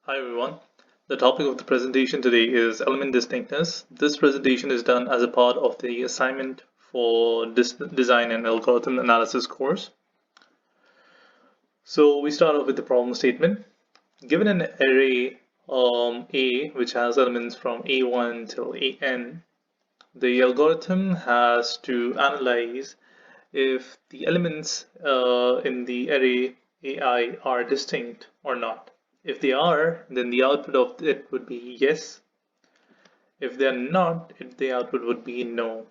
Hi everyone. The topic of the presentation today is element distinctness. This presentation is done as a part of the assignment for design and algorithm analysis course. So we start off with the problem statement. Given an array A which has elements from A1 till AN, the algorithm has to analyze if the elements in the array AI are distinct or not. If they are, then the output of it would be yes. If they are not, the output would be no.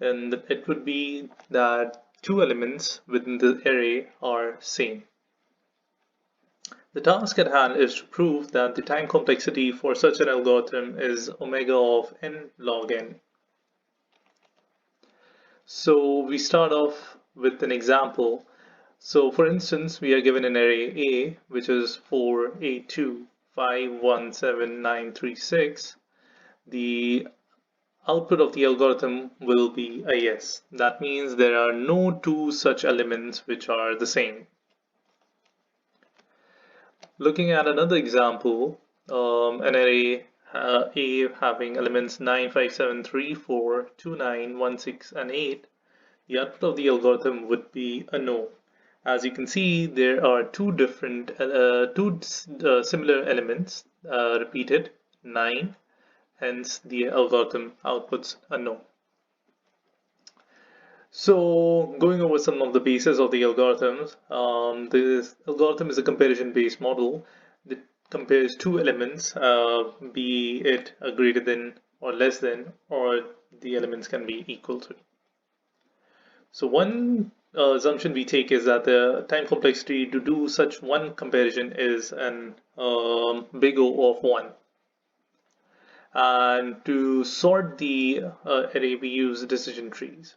And it would be that two elements within the array are same. The task at hand is to prove that the time complexity for such an algorithm is omega of n log n. So we start off with an example. So for instance, we are given an array A, which is 4, 8, 2, 5, 1, 7, 9, 3, 6. The output of the algorithm will be a yes. That means there are no two such elements which are the same. Looking at another example, an array A having elements 9, 5, 7, 3, 4, 2, 9, 1, 6, and 8, the output of the algorithm would be a no. As you can see, there are two similar elements repeated, 9, hence the algorithm outputs a no. So going over some of the bases of the algorithms, this algorithm is a comparison-based model that compares two elements, be it a greater than or less than, or the elements can be equal to. So one assumption we take is that the time complexity to do such one comparison is an big O of 1. And to sort the array, we use decision trees.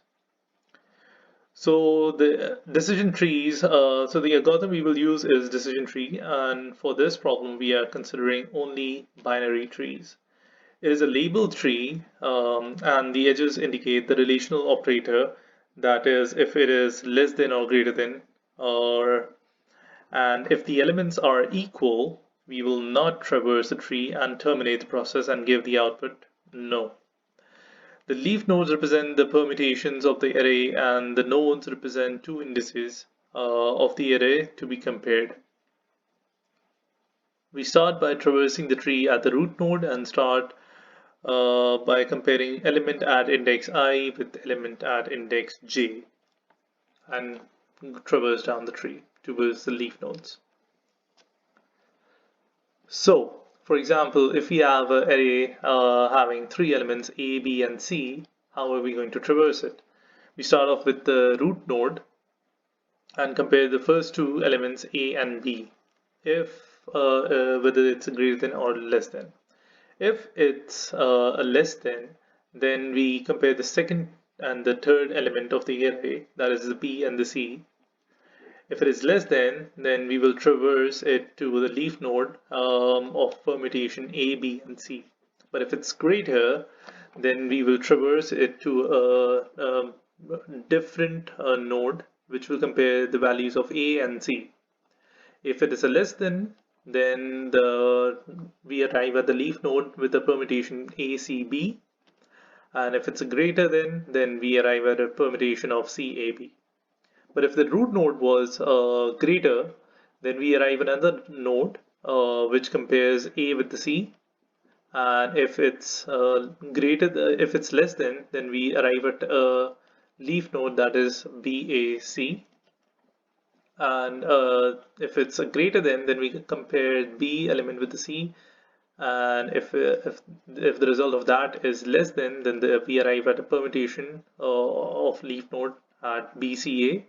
So the decision trees, so the algorithm we will use is decision tree, and for this problem we are considering only binary trees. It is a labeled tree, and the edges indicate the relational operator, that is if it is less than or greater than, or and if the elements are equal, we will not traverse the tree and terminate the process and give the output no. The leaf nodes represent the permutations of the array, and the nodes represent two indices of the array to be compared. We start by traversing the tree at the root node and start by comparing element at index I with element at index j, and traverse down the tree towards the leaf nodes. So, for example, if we have an array having three elements A, B, and C, how are we going to traverse it? We start off with the root node and compare the first two elements A and B, if whether it's greater than or less than. If it's a less than, then we compare the second and the third element of the array, that is the B and the C. If it is less than, then we will traverse it to the leaf node of permutation A, B, and C. But if it's greater, then we will traverse it to a different node which will compare the values of A and C. If it is a less than, then we arrive at the leaf node with the permutation ACB, and if it's a greater than, then we arrive at a permutation of CAB. But if the root node was greater, then we arrive at another node which compares A with the C, and if it's if it's less than, then we arrive at a leaf node that is BAC, and if it's a greater than, then we can compare B element with the C, and if the result of that is less than, then we arrive at a permutation of leaf node at BCA,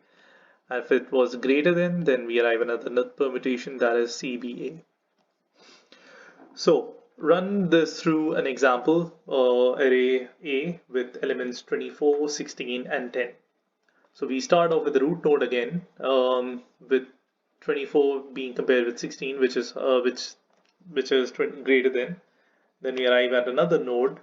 and if it was greater than, then we arrive at another permutation that is CBA. So run this through an example array A with elements 24, 16, and 10. So we start off with the root node again, with 24 being compared with 16, which is greater than. Then we arrive at another node.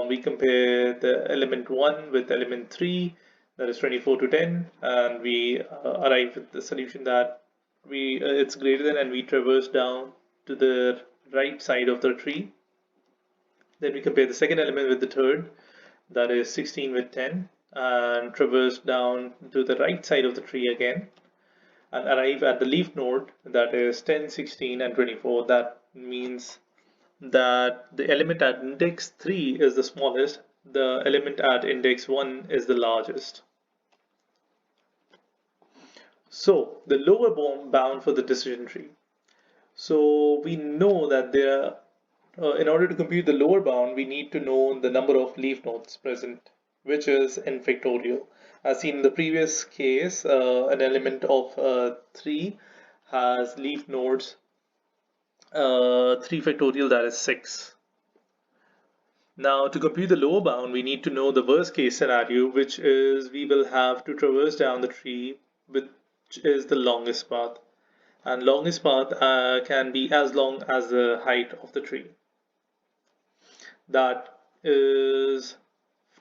We compare the element 1 with element 3, that is 24 to 10, and we arrive at the solution that it's greater than, and we traverse down to the right side of the tree. Then we compare the second element with the third, that is 16 with 10, and traverse down to the right side of the tree again and arrive at the leaf node, that is 10, 16, and 24. That means that the element at index 3 is the smallest, the element at index 1 is the largest. So the lower bound for the decision tree. So we know that in order to compute the lower bound, we need to know the number of leaf nodes present, which is n factorial. As seen in the previous case, an element of 3 has leaf nodes 3 factorial, that is 6. Now, to compute the lower bound, we need to know the worst case scenario, which is we will have to traverse down the tree, which is the longest path. And longest path can be as long as the height of the tree. That is,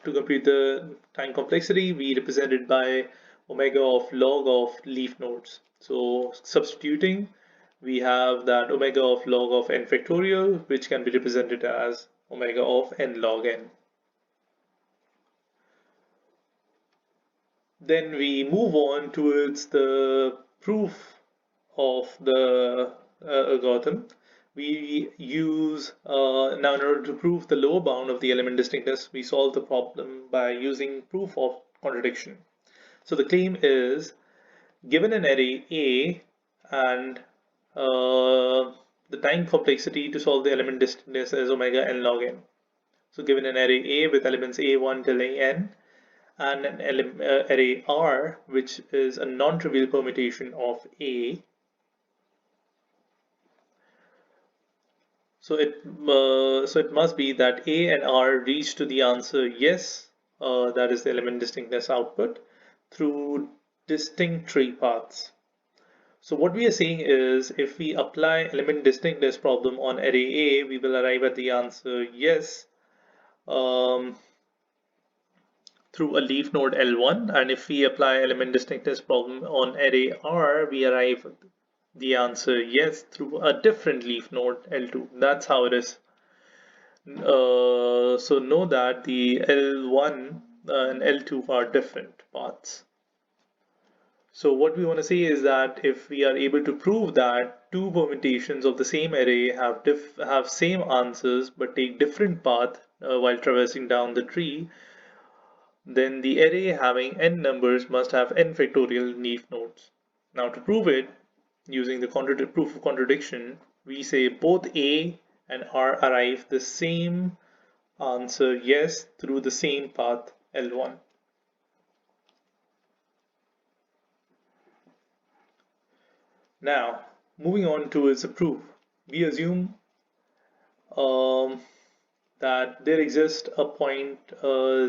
to compute the time complexity, we represent it by omega of log of leaf nodes. So substituting, we have that omega of log of n factorial, which can be represented as omega of n log n. Then we move on towards the proof of the algorithm. We use, now in order to prove the lower bound of the element distinctness, we solve the problem by using proof of contradiction. So the claim is, given an array A and the time complexity to solve the element distinctness is omega n log n. So given an array A with elements A1 till an and an array R, which is a non-trivial permutation of A, so it must be that A and R reach to the answer yes, that is the element distinctness output, through distinct tree paths. So what we are saying is, if we apply element distinctness problem on array A, we will arrive at the answer yes through a leaf node L1, and if we apply element distinctness problem on array R, we arrive at the answer yes through a different leaf node L2. That's how it is. So know that the L1 and L2 are different paths. So what we want to say is that if we are able to prove that two permutations of the same array have same answers but take different path while traversing down the tree, then the array having n numbers must have n factorial leaf nodes. Now to prove it, using the proof of contradiction, we say both A and R arrive the same answer yes through the same path L1. Now, moving on towards the proof, we assume that there exists a point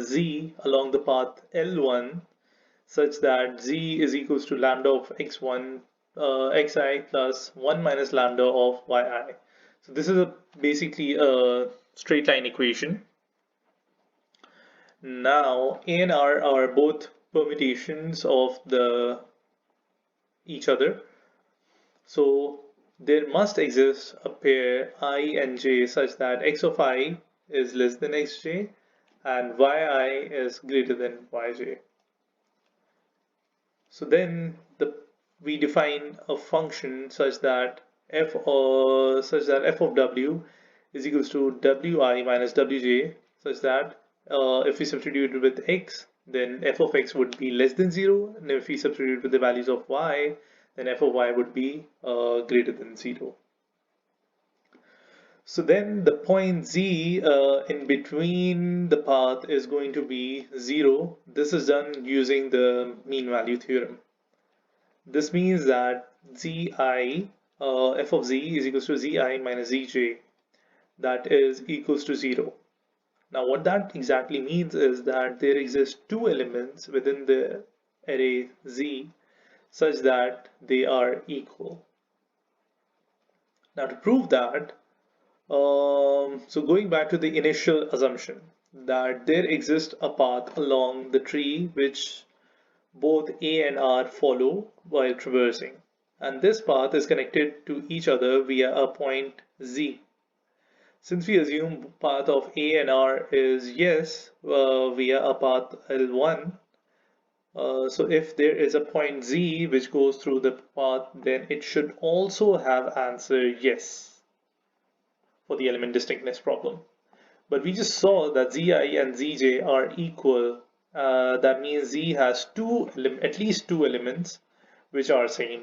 z along the path L1 such that z is equals to lambda of x1 xi plus 1 minus lambda of yi. So this is basically a straight line equation. Now A and R are both permutations of each other. So there must exist a pair I and j such that x of I is less than xj and yi is greater than yj. So then we define a function such that f of w is equals to wi minus wj, such that if we substitute with x, then f of x would be less than 0, and if we substitute with the values of y, then f of y would be greater than 0. So then the point z in between the path is going to be 0. This is done using the mean value theorem. This means that zi, f of z is equals to zi minus zj, that is equals to 0. Now what that exactly means is that there exist two elements within the array z such that they are equal. Now to prove that, so going back to the initial assumption that there exists a path along the tree which both A and R follow while traversing, and this path is connected to each other via a point Z. Since we assume path of A and R is yes via a path L1, so if there is a point Z which goes through the path, then it should also have answer yes for the element distinctness problem. But we just saw that Zi and Zj are equal. That means Z has at least two elements which are same.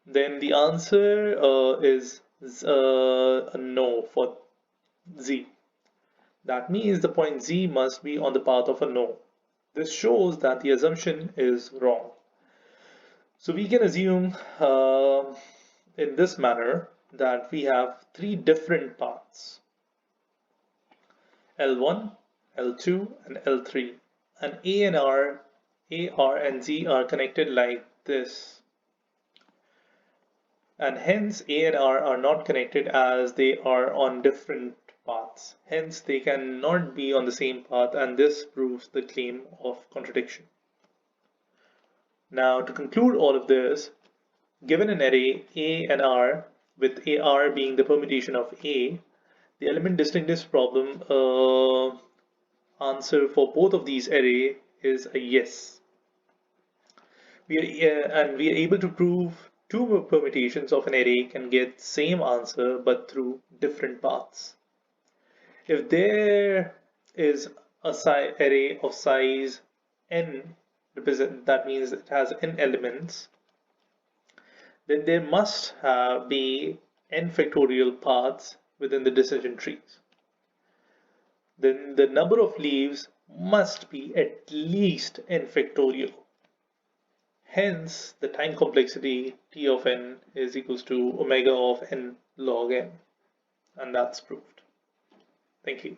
Then the answer is a no for Z. That means the point Z must be on the path of a no. This shows that the assumption is wrong. So we can assume in this manner that we have three different paths: L1, L2, and L3. And A, R, and Z are connected like this. And hence A and R are not connected as they are on different paths. Hence they cannot be on the same path, and this proves the claim of contradiction. Now to conclude all of this, given an array A and R, with AR being the permutation of A, the element distinctness problem answer for both of these array is a yes. And we are able to prove two permutations of an array can get same answer but through different paths. If there is a array of size n, that means it has n elements, then there must be n factorial paths within the decision trees. Then the number of leaves must be at least n factorial. Hence, the time complexity T of n is equals to omega of n log n, and that's proved. Thank you.